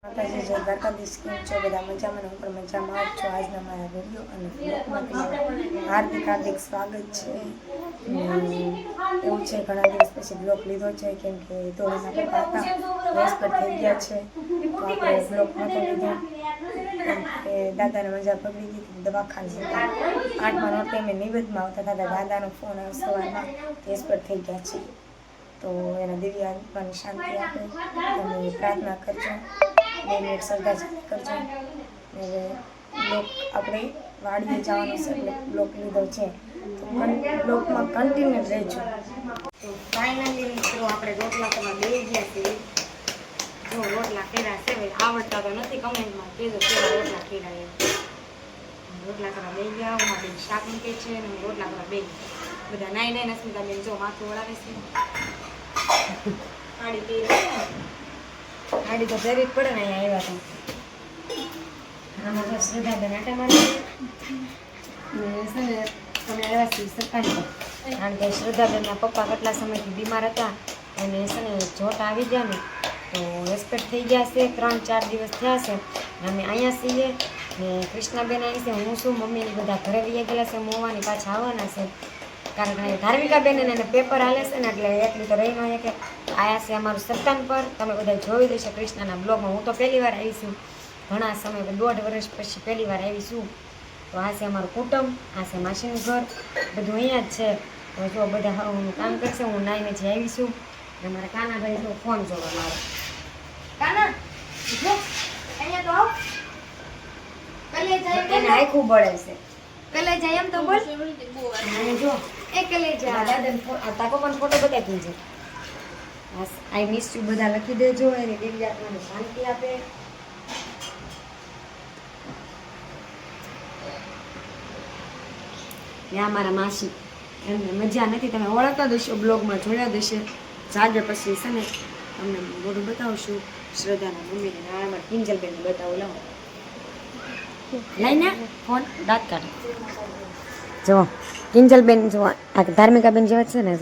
માતાજી જય દ્વારકાધીશ, કેમ છો બધા? મજામાં? હું પણ મજામાં જ છું. આજના મારા વિડીયો અને બ્લોગમાં તમારું હાર્દિક સ્વાગત છે. એવું છે, ઘણા દિવસ પછી બ્લોગ લીધો છે, કેમ કે ધોળીના પપ્પા હતા રેસ પર થઈ ગયા છે, તો આપણે બ્લોગ નહોતો લીધો કેમ કે દાદાને મજા પકડી ગઈ હતી, દવાખાને હતા. 8માં નોટે મેં નિવેદમાં આવતા હતા, દાદાનો ફોન આવ્યો સવારમાં, રેસ પર થઈ ગયા છે. તો એના દિવ્ય આત્માને શાંતિ આપે, તમે પ્રાર્થના કરજો, 2 મિનિટ શ્રદ્ધા કરજો. હવે બ્લોક આપણે વાડીએ જવાનું છે એટલે બ્લોક લીધો છે, તો બ્લોકમાં કન્ટિન્યુ રહેજો. તો ફાઇનલી મિત્રો આપણે રોટલા કરવા બેસી ગયા છીએ. જો રોટલા કર્યા છે, આવડતા તો નથી, કમેન્ટમાં કહેજો કેવા રોટલા કર્યા એમ. રોટલા કરવા બેસી ગયા, હું બેન શાક મૂકે છે અને હું રોટલા કરવા બેસી બધા નાઈ નાઈને અસ્મિતા બેન જો માથું ઓળાવે છે. સાડી પી સાડી તો જરૂર પડે ને અહીંયા આવ્યા તો. આમાં તો શ્રદ્ધાબેન આટા મારી છે ને તમે આવ્યા છીએ સરકારી પર, કારણ કે શ્રદ્ધાબેનના પપ્પા કેટલા સમયથી બીમાર હતા અને છે ને જોટ આવી ગયા ને તો એક્સપેક્ટ થઈ ગયા છે. 3-4 દિવસ થયા છે. અમે અહીંયા છીએ ને કૃષ્ણાબેન આવી છે, હું શું મમ્મીની બધા ઘરે વહી ગયેલા છે, મોવાની પાછા આવવાના છે, કારણ કે ધાર્મિકાબેન એને પેપર હાલે છે ને એટલે એટલી તો રહી ન હોય કે આયા છે અમારું સત્તાન પર. તમે બધા જોઈ દેશો કૃષ્ણના બ્લોગમાં. હું તો પહેલી વાર આવી છું, ઘણા સમય 1.5 વર્ષ પછી પહેલી વાર આવી છું. તો આ છે અમારું કુટુંબ, આ છે માસીનું ઘર, બધું અહીંયા જ છે. તો જો બધા હું કામ કરશે, હું નાઈને જે આવી છું ને મારા કાનાભાઈ જો ફોન જોવા મારો. કાના જો અહીંયા તો આવ, કલે જાય એને આખું બળે છે, કલે જાય એમ તો બોલ. અને જો એ કલે જાય દાદાને આ તાકો પણ ફોટો બતાવી દીજો. આઈ મિસ યુ બધા લખી દેજો, એને દિવ્ય આત્માને શાંતિ આપે. ત્યાં મારા માસી, એમને મજા નથી, તમે ઓળખતા દઈશો, બ્લોગમાં જોયા દઈશે. જાગે પછી છે ને તમને મોઢું બતાવશું શ્રદ્ધાના મમ્મીને. આ અમારા કિંજલબેનને બતાવો, લાવો લઈને ફોન દાંત કાઢે. જો કિંજલબેન જો આ ધાર્મિકાબેન જેવા છે ને,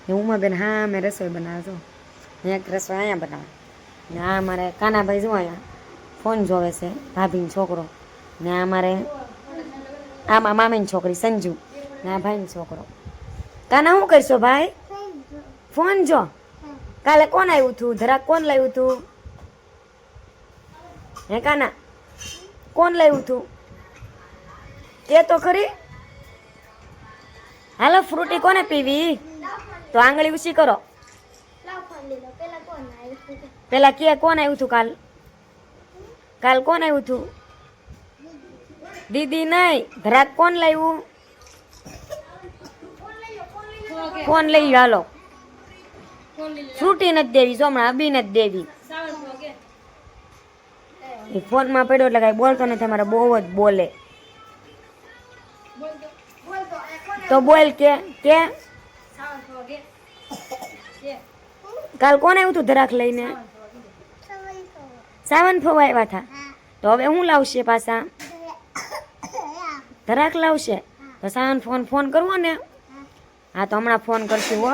જો ઉમાબેન હા મેં રસોઈ બનાવે છો, એક રસોઈ અહીંયા બનાવે ને. આ મારે કાનાભાઈ જો અહીંયા ફોન જોવે છે, ભાભીનો છોકરો ને. આ મારે આમાં મામીની છોકરી સંજુ ને આ ભાઈનો છોકરો. કાના શું કરશો ભાઈ? ફોન જો. કાલે કોણ આવ્યું હતું? ધરાક કોણ લાવ્યું હતું? હે કાના કોણ લાવ્યું હતું તે તો ખરી? હાલો ફ્રૂટી કોને પીવી? તો આંગળી ઊંચી કરો. પેલા કે કોણ આવ્યું હતું કાલ? કાલ કોણ આવ્યું હતું? દીદી નહીં, ધરાક કોણ લાવ્યું? ફોન લઈ હાલો. ફ્રૂટી નથી દેવી, જો હમણાં અબી નથી દેવી. એ ફોનમાં પડ્યો એટલે કઈ બોલતો નથી, અમારે બહુ જ બોલે. તો બોલ કે કાલ કોણ આવ્યું તું ધરાક લઈને? સાવન ફવા આવ્યા હતા. તો હવે હું લાવશે પાછા? ધરાક લાવશે તો સાવન ફોન કરવો ને? હા તો હમણાં ફોન કરશું હો.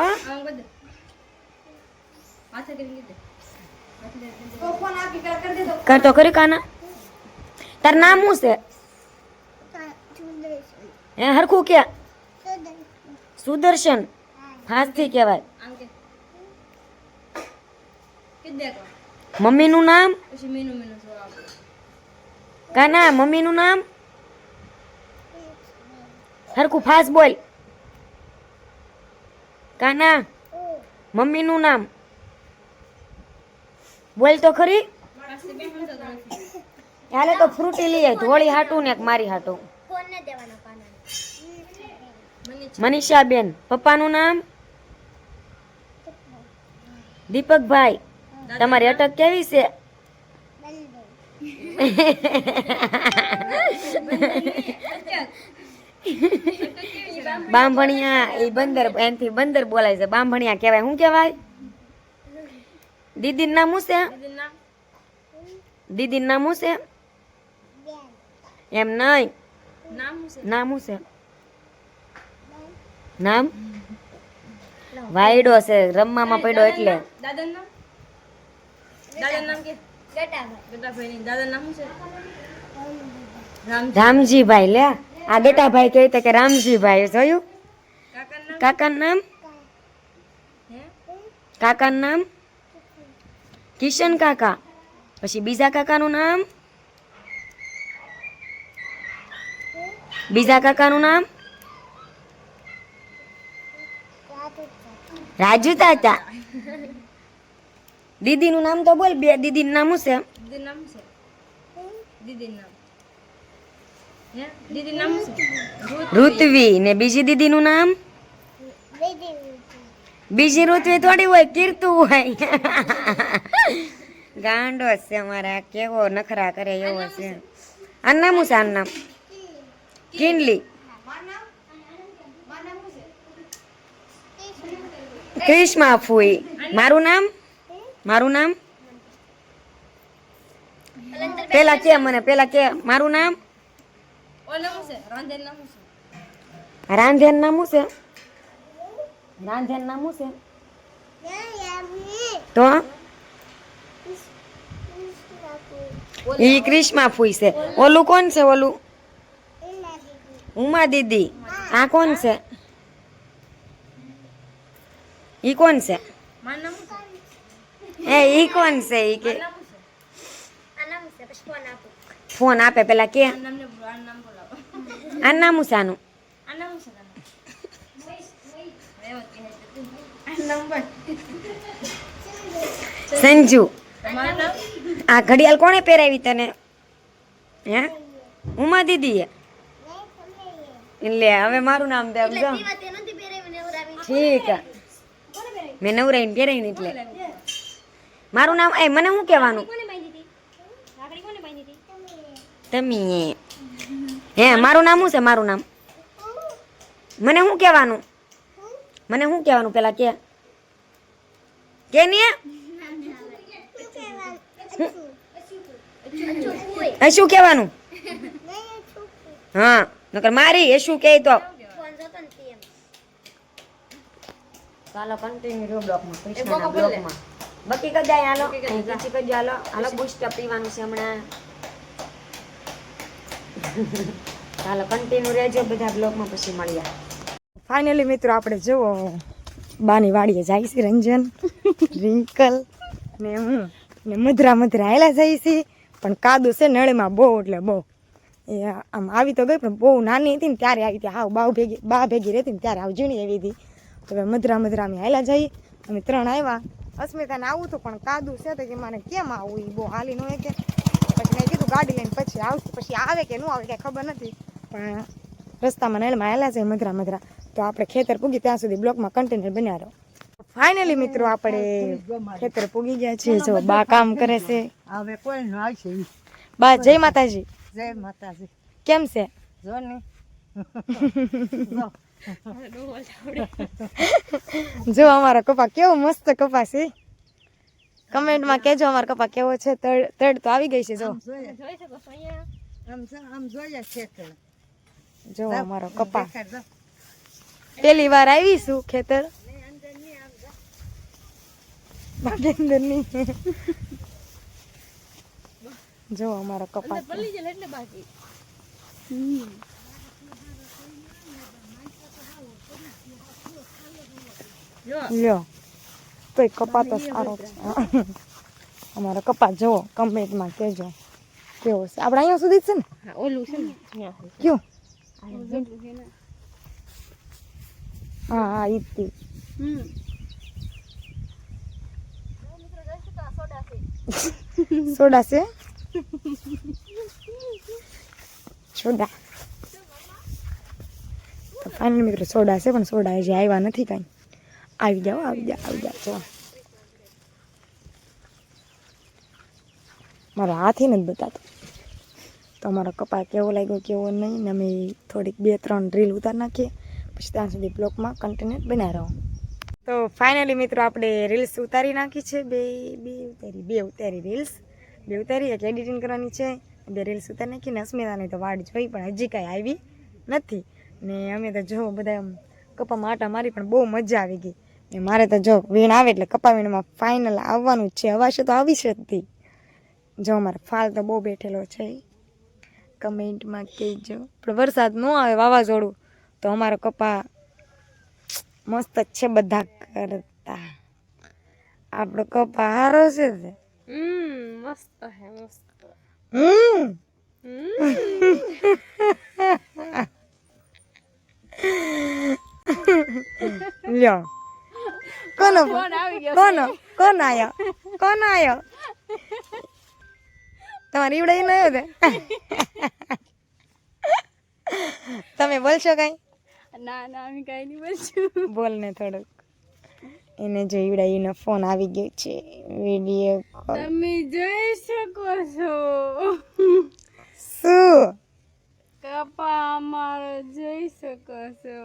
કરતો ખરી કાના? તાર નામ શું છે? હે હરખું કે? સુદર્શન. ફાસ્ટથી કહેવાય. મમ્મીનું નામ? કાના મમ્મીનું નામ હરખું ફાસ્ટ બોલ. કાના મમ્મીનું નામ બોલ તો ખરી. હાલે તો ફ્રૂટી લઈ આવી, ધોળી હાટું ને એક મારી હાટું. મનીષાબેન. પપ્પાનું નામ? દીપકભાઈ. તમારી અટક કેવી છે? બાંભણિયા. એ બંદર, એનથી બંદર બોલાય છે, બાંભણિયા કહેવાય. શું કહેવાય? દીદીનું નામ શું છે? દીદીનું નામ શું છે? એમ નહીં, નામ શું છે? નામ વાયડો છે, રમવામાં પડ્યો એટલે. દાદાનું નામ? દાદાનું નામ કે? ગટાભાઈ ની દાદાનું નામ શું છે? રામજીભાઈ. લે આ ગટાભાઈ કહે કે રામજીભાઈ. જોયું? કાકાનું નામ? કાકાનું નામ? હે? કાકાનું નામ કિશન કાકા. પછી બીજા કાકાનું નામ? બીજા કાકાનું નામ રાજુ તાતા. દીદીનું નામ તો બોલ. બે દીદીનું નામ શું છે? દીદીનું નામ છે? દીદીનું નામ હે? દીદીનું નામ શું છે? ઋત્વી. ને બીજી દીદીનું નામ? બીજી ઋત્વી થોડી હોય, કીર્તુ હોય. ગાંડો છે અમારા, કેવો નખરા કરે એવો છે. આનું નામ શું છે? આનું નામ કિનલી. ક્રિશ્મા ફૂઈ. મારું નામ? મારું નામ પેલા કે મને, પેલા કે મારું નામ. ઓલું શું છે? રાંધેનું નામ શું છે? રાંધેન નામ શું છે? રાંધેન નામ શું છે? તો ઈ ક્રિશ્મા ફૂઈ છે. ઓલું કોણ છે? ઓલું ઉમા દીદી. આ કોણ છે? ઈ કોણ છે? મારું નામ શું છે? એ ઈ કોણ છે? ઈ કે નામ શું છે? ફોન આપે પેલા કે આનું નામ ને બોલો, આનું નામ બોલાવો. આ નામ શું છે? આનું આનું નામ શું છે? આનું નામ બોલ. સંજુ. તમારું નામ? આ ઘડિયાળ કોણે પહેરાવી તને? હે? ઉમા દીદીએ. લે હવે મારું નામ દે. સમજો? ઠીક. મેં નવરાઈને પહેરાવીને એટલે મારું નામ. એ મને શું કહેવાનું? તમે. હે મારું નામ શું છે? મારું નામ મને શું કહેવાનું? મને શું કહેવાનું પેલા કે ને? શું કહેવાનું? હા નકર મારી એ શું કહે તો ચાલો કન્ટિન્યુ રહ્યો બ્લોકમાં. કૃષ્ણના બ્લોકમાં બાકી કદાય હાલો કિચી કદાય હાલો હાલો બૂસ્ટ પીવાનું છે હમણાં. ચાલો કન્ટિન્યુ રહેજો બધા બ્લોકમાં, પછી મળ્યા. ફાઇનલી મિત્રો આપણે જુઓ બાની વાડીએ જાય છે રંજન, રિંકલ ને હું ને મધરા હેલા જાય છે. પણ કાદુ છે નળીમાં બહુ એટલે બહુ. એ આમ આવી તો ગઈ પણ બહુ નાની હતી ને ત્યારે આવી હતી. હાવ બા ભેગી રહેતી ને ત્યારે આવ ઝીણી એવી હતી. તો હવે મધરા અમે હાલા જઈએ. અમે 3 આવ્યા. અસ્મિતાને આવું હતું પણ કાદુ છે તો કે મને કેમ આવું, એ બહુ હાલી ન હોય કે. પછી મેં કીધું ગાડી લઈને પછી આવશે. પછી આવે કે ન આવે કાંઈ ખબર નથી. પણ રસ્તામાં નળમાં હાલા છે મધરા. તો આપણે ખેતર પૂગી ત્યાં સુધી બ્લોકમાં કન્ટેનર બન્યા રહો. ફાઇનલી મિત્રો આપણે ખેતર પૂગી ગયા છીએ. જો બા કામ કરે છે. હવે કોઈ ન આવશે. બા જય માતાજી. જય માતાજી. કેમ છે? જો ને જો અમારો કપા કેવો મસ્ત કપા છે. કમેન્ટમાં કહેજો અમારો કપા કેવો છે. તડ તો આવી ગઈ છે. જો જોઈ શકો છો અહીંયા. આમ જોઈએ ખેતર. જો અમારો કપા પેલી વાર આવીશું ખેતર. અંદર ની જો અમારો કપા પલ્લી જાય એટલે બાકી. લ્યો તોય કપા તો સારો છે. અમારો કપા જુઓ કમેન્ટમાં કહેજો કેવો છે. આપણે અહીંયા સુધી જ છે ને? ઓલું છે ને કયું? હા ઈ જ. સોડા છે? સોડા તો ફાઇનલ મિત્રો સોડા છે પણ સોડા હજી આવ્યા નથી કાંઈ. આવી જાઓ જો મારો હાથ નથી બતાતો. તો અમારો કપા કેવો લાગ્યો કેવો નહીં ને અમે થોડીક 2-3 રીલ ઉતારી નાખીએ. પછી ત્યાં સુધી બ્લોકમાં કન્ટેન્ટ બનાવી રહો. તો ફાઇનલી મિત્રો આપણે રીલ્સ ઉતારી નાખી છે. બે ઉતારી રીલ્સ. 2 ઉતારી, એક એડિટિંગ કરવાની છે. 2 રીલ્સ ઉતારી નાખી ને અસ્મિતાની તો વાડ જોઈ પણ હજી કાંઈ આવી નથી. ને અમે તો જો બધા કપામાં આટા મારી પણ બહુ મજા આવી ગઈ ને મારે તો જો વીણ આવે એટલે કપા વીણમાં ફાઇનલ આવવાનું જ છે અવાશે તો આવી શકતી જો મારે ફાલ તો બહુ બેઠેલો છે કમેન્ટમાં કહેજો પણ વરસાદ ન આવે વાવાઝોડું તો અમારો કપા મસ્ત જ છે બધા કરતા આપણો કપા હારો છે તે મસ્ત હે મસ્ત લ્યો કોનો કોણ આયો તમારી ઈવડે ન આવ્યો તે તમે બોલશો કઈ ના અમે કઈ નહીં બોલશું બોલ ને થોડુંક એને જો ઈવડા એનો ફોન આવી ગયો છે વિડીયો કોલ તમે જોઈ શકો છો શું કપા અમારો જોઈ શકો છો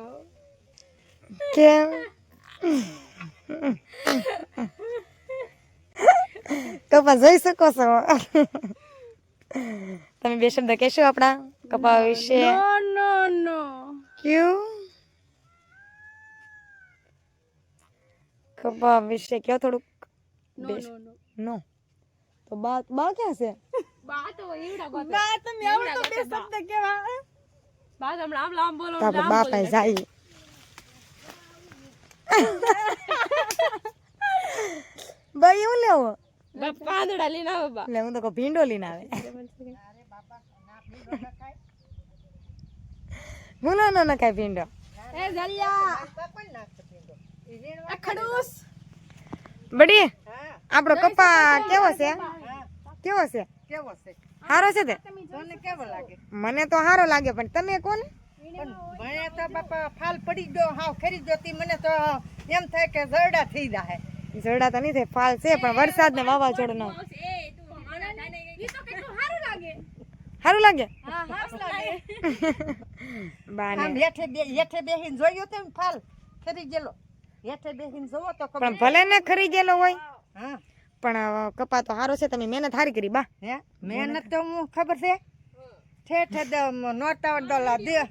કેમ કપા જોઈ શકો છો તમે બે શબ્દ કહેશો આપણા કપા વિશે નો ક્યું કપા વિશે કયો થોડુંક નો તો બા ક્યાં છે બા તો એવડા બા તમે આવડે તો બે શબ્દ કેવા બા હમણાં આમ બોલો તો આપણે બા પાસે જઈએ બા એવું લેવો બા પાંદડા લઈને આવો બા એટલે હું તો કહું ભીંડો લઈને આવે હું ના નખાય ભીંડો એ જલ્યા ખડૂસ બડી આપણો કપા કેવો છે હારો છે તે તને કેવો લાગે મને તો હારો લાગે પણ તમે કોણ પણ મને તો બાપા ફાલ પડી ગયો હાવ ખરી જોતી મને તો એમ થાય કે જરડા થઈ જાય જરડા તો નહીં થાય ફાલ છે પણ વરસાદ ને વાવાઝોડું ન હારું લાગે બાને આમ હેઠે બેહીને જોયો તેમ ફાલ ખરી ગયેલો હેઠે બેહીને જોવો તો ખબર પણ ભલે ને ખરી ગયેલો હોય હા પણ કપા તો હારો છે તમે મહેનત હારી કરી બા હે મહેનત તો હું ખબર છે ઠેઠે નોટા ડોલા દે હે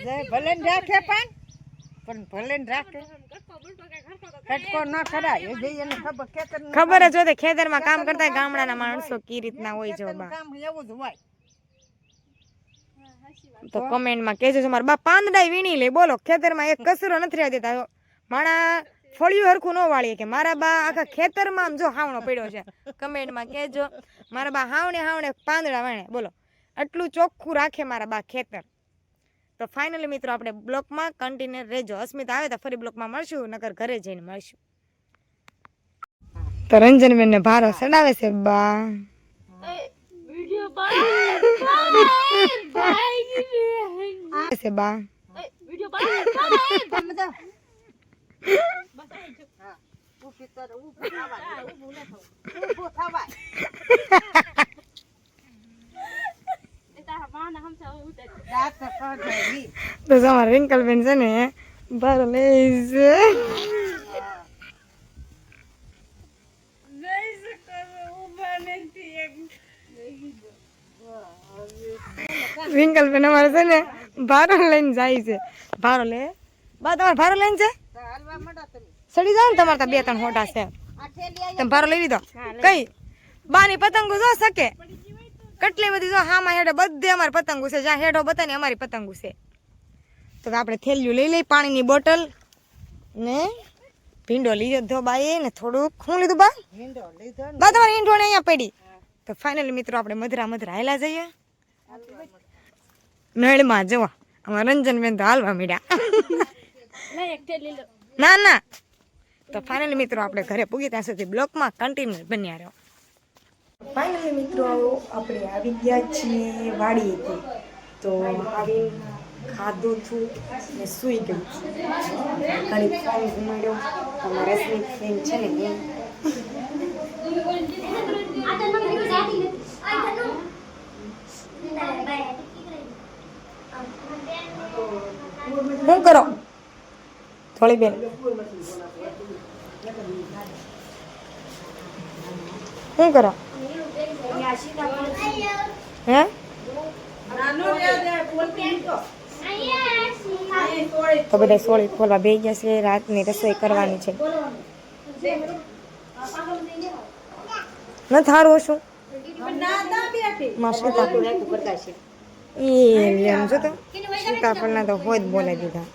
તો ભલે ને રાખે પણ ભલે ને રાખે કટકો ન કરાય એ જઈ એને ખબર ખેતર ખબર જ હોતે ખેતરમાં કામ કરતા ગામડાના માણસો કી રીતના હોય જો બા કામ એવું જ હોય તો કમેન્ટમાં કહેજો છો મારા બા પાંદડાઈ વીણી લે બોલો ખેતરમાં એક કસરો નથી રહેવા દેતા માણા ફળિયું હરખું ન વાળીએ કે મારા બા આખા ખેતરમાં આમ જો હાવણો પડ્યો છે કમેન્ટમાં કહેજો મારા બા હાવણે પાંદડા વાણે બોલો આટલું ચોખ્ખું રાખે મારા બા ખેતર તો ફાઇનલી મિત્રો આપણે બ્લોકમાં કન્ટિન્યુ રહેજો અસ્મિતા આવે તો ફરી બ્લોકમાં મળશું નકર ઘરે જઈને મળશું તો રંજનબેન ને ભારો સડાવે છે બા છે બા તો તમારા રિંકલબેન છે ને ભારો લે છે રિંકલબેન અમારે છે ને ભારો લઈને જાય છે ભારો લે બા તમારે ભારો લઈને છે સડી જાવ ને તમારે તો બે ત્રણ હોટા છે તમે ભારો લઈ લીધો કઈ બાની પતંગો જો શકે કેટલી બધી જો હામાં હેઠે બધે અમારી પતંગો છે જ્યાં હેઠો બતાને અમારી પતંગો છે તો આપણે થેલીઓ લઈ લઈ પાણીની બોટલ ને ભીંડો લીધો બાએ ને થોડુંક શું લીધું બા બા તમારે ઈંડો ને અહીંયા પડી તો ફાઇનલી મિત્રો આપણે મધરા હાયલા જઈએ નળમાં જવા અમારા રંજનબેન તો હાલવા મળ્યા ના તો ફાઇનલી મિત્રો આપણે ઘરે પૂગી ત્યાં સુધી બ્લોકમાં કન્ટિન્યુ બન્યા રહ્યો ફાઇનલી મિત્રો આપણે આવી ગયા છીએ વાડી હતી તો આવી ખાધું છું ને સૂઈ ગઈ ઘણી ફોન ઘુમાડ્યો અમારા રસની ફ્રેન્ડ છે ને એ શું કરો થોડી બેન શું કરો હે તો બધા સોળી ખોલવા બેસી ગયા છે. રાતની રસોઈ કરવાની છે. ન થારું શું એ એમ જો તો સીતાફળના તો હોય જ બોલાવી દીધા.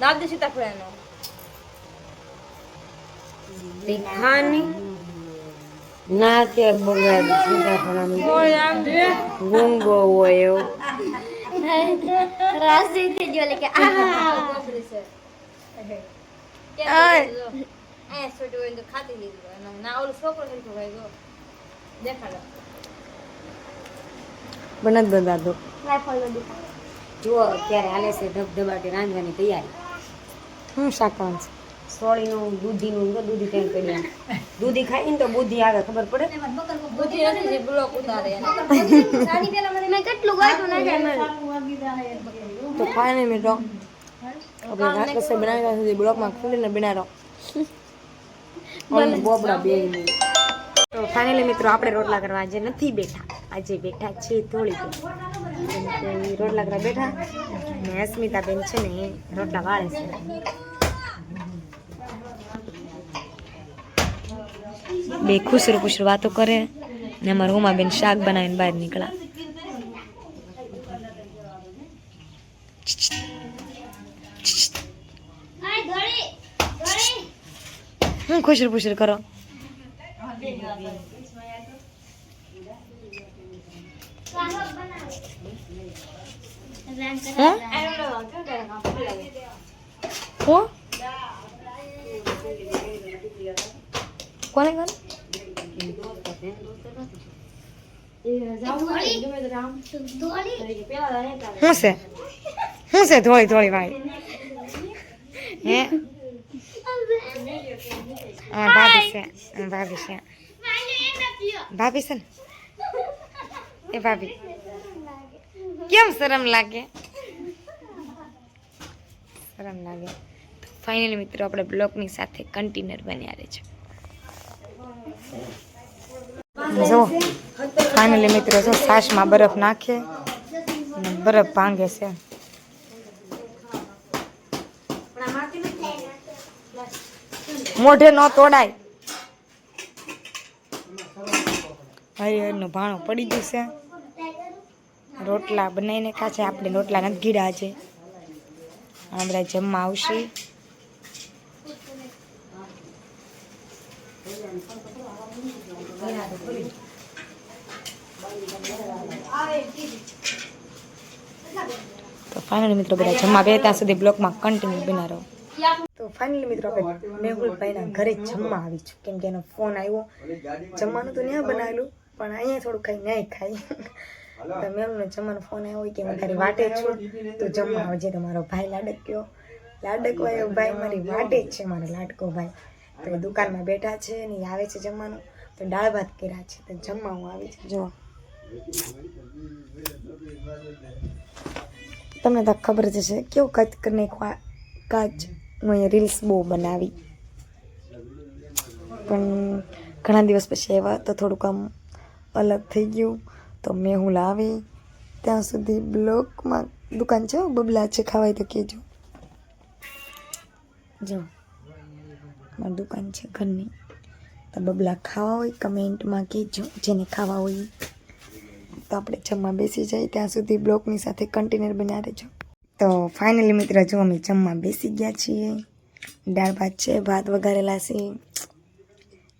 નામ દે સીતાફળ એનો. તીખાની ના તે બગાડ સીતાફળાની ગુંગો હોય એવો. રાસી થઈ ગયો એટલે કે કોથળી છે. આય. એ છોટું હોય તો ખાતી લીધું એનો ના ઓલો છોકરો હરખો ભાઈ ગયો દેખાડો બનત બગાડો. રાઈફલ નો દેખાડો. જુઓ અત્યારે હાલે છે ધબધબાટી રાંધવાની તૈયારી. શું શાક કરવાનું છે? સોળીનું દૂધીનું દૂધી તેલ કરી દૂધી ખાઈ ને તો બુદ્ધિ આવે ખબર પડે. બુદ્ધિ નથી જે બ્લોક ઉતારે એને. સાની પેલા મને મેં કેટલું ગાયતું ના જાય મને. તો ફાઇનલી મિત્રો આપણે રાત રસોઈ બનાવી સુધી બ્લોકમાં ખુલીને બનાવો. બોબડા બે તો ફાઇનલી મિત્રો આપણે રોટલા કરવા આજે નથી બેઠા. આજે બેઠા છે થોડી રોટલા કરવા બેઠા ને અસ્મિતાબેન છે ને એ રોટલા વાળે છે. બે ખુશર ખુશર વાતો કરે ને અમારા ઉમાબેન શાક બનાવીને બહાર નીકળ્યા. હું ખુશર ખુશર કરો. કોને કોને શું છે થોડી થોડી ભાઈ હે ભાભી છે ભાભી છે ભાભી છે ને એ ભાભી કેમ શરમ લાગે શરમ લાગે. ફાઇનલી મિત્રો આપણે બ્લોકની સાથે કન્ટેનર બન્યા રહે છે. જો ફાઇનલી મિત્રો જો છાશમાં બરફ નાખે અને બરફ ભાંગે છે. મોઢે ન તોડાય. હરિહરનું ભાણું પડી ગયું છે. રોટલા બનાવીને ખાશે. આપણે રોટલા નથી ગીડા છે. આપણે જમવા આવશે. તો ફાઇનલી મિત્રો બધા જમવા બે ત્યાં સુધી બ્લોકમાં કન્ટિન્યુ બના રહો. તો ફાઇનલી મિત્રો આપણે મેહુલભાઈના ઘરે જ જમવા આવી છું કેમ કે એનો ફોન આવ્યો. જમવાનું તો ત્યાં બનાવેલું પણ અહીંયા થોડું કંઈ નહીં ખાઈ. તો મેહુલનો જમવાનો ફોન આવ્યો હોય કે હું તારી વાટે જ છું તો જમવા આવજે. તો મારો ભાઈ લાડક્યો લાડકવાયો ભાઈ મારી વાટે જ છે. મારો લાડકો ભાઈ તો દુકાનમાં બેઠા છે ને આવે છે જમવાનું. તો દાળ ભાત કર્યા છે તો જમવા હું આવી છું. જો તમને તો ખબર જ છે કેવું કચ કરીને કાચ હું અહીંયા રીલ્સ બહુ બનાવી પણ ઘણા દિવસ પછી આવ્યા તો થોડુંક આમ અલગ થઈ ગયું. તો મેહુલ આવી ત્યાં સુધી બ્લોકમાં દુકાન છે બબલા છે ખાવાય તો કહેજો. જો મારી દુકાન છે ઘરની તો બબલા ખાવા હોય કમેન્ટમાં કહેજો જેને ખાવા હોય. તો આપણે જમવા બેસી જાય ત્યાં સુધી બ્લોકની સાથે કન્ટેનર બન્યા રહેજો. તો ફાઇનલી મિત્ર જો અમે જમવા બેસી ગયા છીએ. દાળ ભાત છે ભાત વઘારેલા છે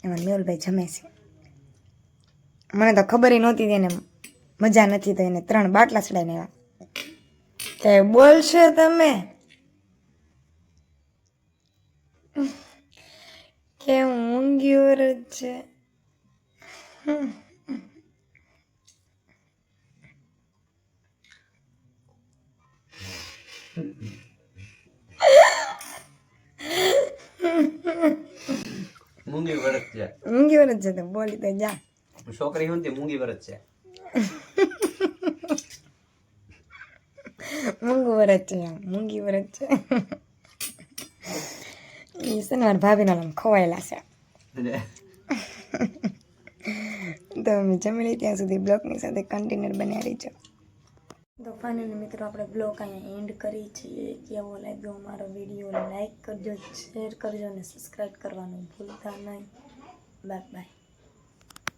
એમાં મેહુલભાઈ જમે છે. મને તો ખબર નહોતી એને મજા નથી તો એને 3 બાટલા ચડાવીને આવ્યા. તે બોલશે તમે કે ઊંઘ્યો જ છે. મૂંગી વરસ છે. ઊંઘી વરસ છે તો બોલી તો જા. છોકરી હોય તે મૂંગી વરસ છે. મૂંગું વરસ છે મૂંગી વરસ છે. એ છે ને મારા ભાભીના નામ ખવાયેલા છે. તો તો અમે જમી લઈએ ત્યાં સુધી બ્લોગની સાથે કન્ટિન્યુ બન્યા રહીજો. તો ફાઇનલી મિત્રો આપણે બ્લોગ અહીંયા એન્ડ કરી છીએ. કેવો લાગ્યો અમારો વિડીયો લાઈક કરજો, શેર કરજો અને સબસ્ક્રાઈબ કરવાનું ભૂલતા નહીં. Bye bye.